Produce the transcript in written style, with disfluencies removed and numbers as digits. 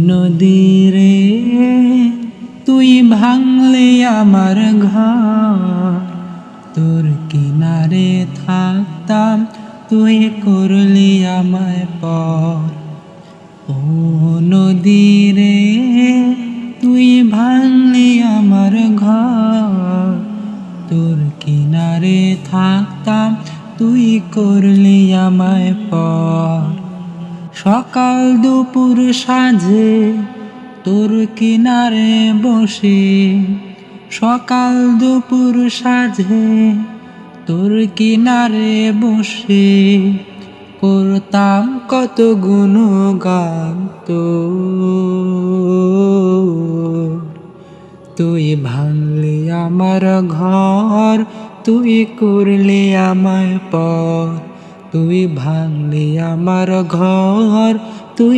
নদী রে তুই ভাঙলে আমার ঘর, তোর কিনারে থাকতাম তুই করলি আমায় পর। ও নদী রে তুই ভাঙলি আমার ঘর, তোর কিনারে থাকতাম তুই করলি আমায় পর। সকাল দুপুর সাঁঝে তোর কিনারে বসে, সকাল দুপুর সাঁঝে তোর কিনারে বসে করতাম কত গুণগান তোর। তুই ভাঙলি আমার ঘর, তুই করলি আমায় পর। তুই ভাঙলি আমার ঘর, তুই